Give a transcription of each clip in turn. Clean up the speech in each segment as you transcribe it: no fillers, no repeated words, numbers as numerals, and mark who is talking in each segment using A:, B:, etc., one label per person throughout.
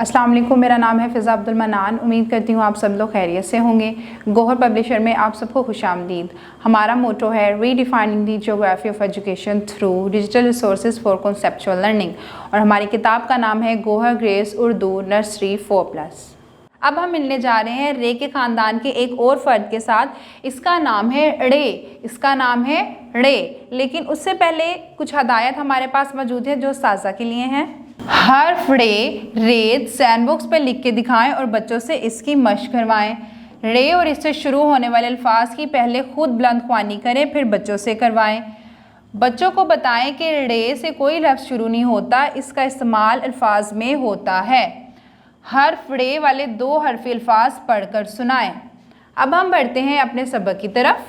A: अस्सलाम वालेकुम, मेरा नाम है फ़िज़ा अब्दुल मनान। उम्मीद करती हूँ आप सब लोग खैरियत से होंगे। गौहर पब्लिशर में आप सबको खुशामदीद। हमारा मोटो है redefining the geography of education through digital resources for conceptual learning, और हमारी किताब का नाम है गौहर ग्रेस उर्दू नर्सरी 4+। अब हम मिलने जा रहे हैं रे के ख़ानदान के एक और फ़र्द के साथ। इसका नाम है रे, इसका नाम है रे। लेकिन उससे पहले कुछ हदायत हमारे पास मौजूद है जो साज़ा के लिए हैं। हर्फ रे सैंडबॉक्स पर लिख के दिखाएं और बच्चों से इसकी मशक करवाएं। रे और इससे शुरू होने वाले अल्फाज की पहले खुद बुलंद ख्वानी करें, फिर बच्चों से करवाएं। बच्चों को बताएं कि रे से कोई लफ्ज़ शुरू नहीं होता, इसका इस्तेमाल अल्फाज में होता है। हर्फ रे वाले 2 हरफी अल्फाज पढ़कर सुनाएं। अब हम बढ़ते हैं अपने सबक की तरफ।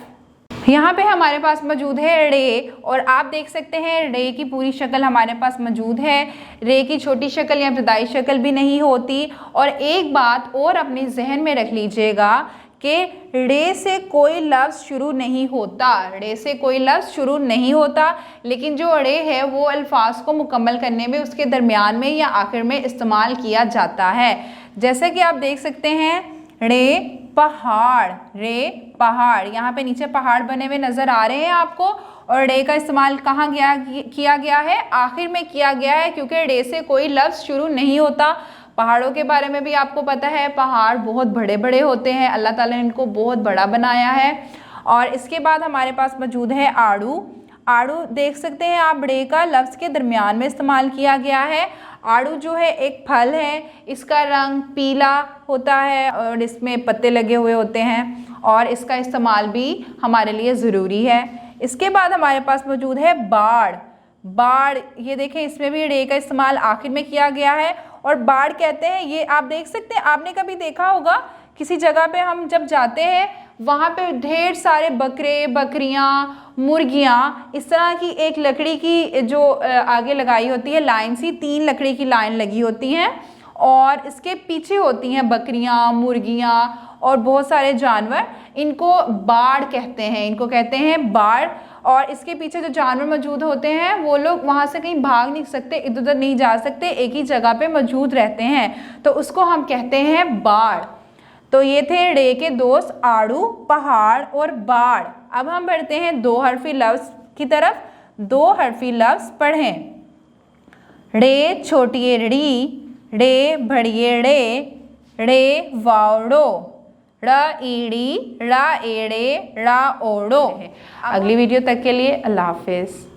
A: यहाँ पे हमारे पास मौजूद है रे, और आप देख सकते हैं रे की पूरी शक्ल हमारे पास मौजूद है। रे की छोटी शक्ल या इब्तदाई शक्ल भी नहीं होती। और एक बात और अपने जहन में रख लीजिएगा कि रे से कोई लफ्ज़ शुरू नहीं होता, रे से कोई लफ्ज़ शुरू नहीं होता, लेकिन जो रे है वो अल्फाज को मुकम्मल करने में उसके दरमियान में या आखिर में इस्तेमाल किया जाता है। जैसे कि आप देख सकते हैं रे पहाड़, रे पहाड़, यहाँ पे नीचे पहाड़ बने हुए नज़र आ रहे हैं आपको। और रे का इस्तेमाल कहाँ किया गया है? आखिर में किया गया है, क्योंकि रे से कोई लफ्ज़ शुरू नहीं होता। पहाड़ों के बारे में भी आपको पता है, पहाड़ बहुत बड़े बड़े होते हैं, अल्लाह ताला ने इनको बहुत बड़ा बनाया है। और इसके बाद हमारे पास मौजूद है आड़ू। आड़ू देख सकते हैं आप, रे का लफ्ज़ के दरमियान में इस्तेमाल किया गया है। आड़ू जो है एक फल है, इसका रंग पीला होता है और इसमें पत्ते लगे हुए होते हैं, और इसका इस्तेमाल भी हमारे लिए ज़रूरी है। इसके बाद हमारे पास मौजूद है बाढ़। बाढ़, ये देखें, इसमें भी रे का इस्तेमाल आखिर में किया गया है। और बाढ़ कहते हैं, ये आप देख सकते हैं, आपने कभी देखा होगा किसी जगह पे हम जब जाते हैं वहाँ पे ढेर सारे बकरे, बकरियाँ, मुर्गियाँ, इस तरह की एक लकड़ी की जो आगे लगाई होती है लाइन सी, 3 लकड़ी की लाइन लगी होती हैं, और इसके पीछे होती हैं बकरियाँ, मुर्गियाँ और बहुत सारे जानवर। इनको बाढ़ कहते हैं, इनको कहते हैं बाढ़। और इसके पीछे जो जानवर मौजूद होते हैं वो लोग वहाँ से कहीं भाग नहीं सकते, इधर उधर नहीं जा सकते, एक ही जगह पे मौजूद रहते हैं, तो उसको हम कहते हैं बाढ़। तो ये थे रे के दोस्त आड़ू, पहाड़ और बाढ़। अब हम बढ़ते हैं 2 हरफी लफ्ज़ की तरफ। 2 हरफी लफ्ज़ पढ़ें। रे छोटी री, रे बड़िए रे वावड़ो, रा ईड़ी, रा एड़े, रा ओड़ो। अगली वीडियो तक के लिए अल्लाह हाफिज़।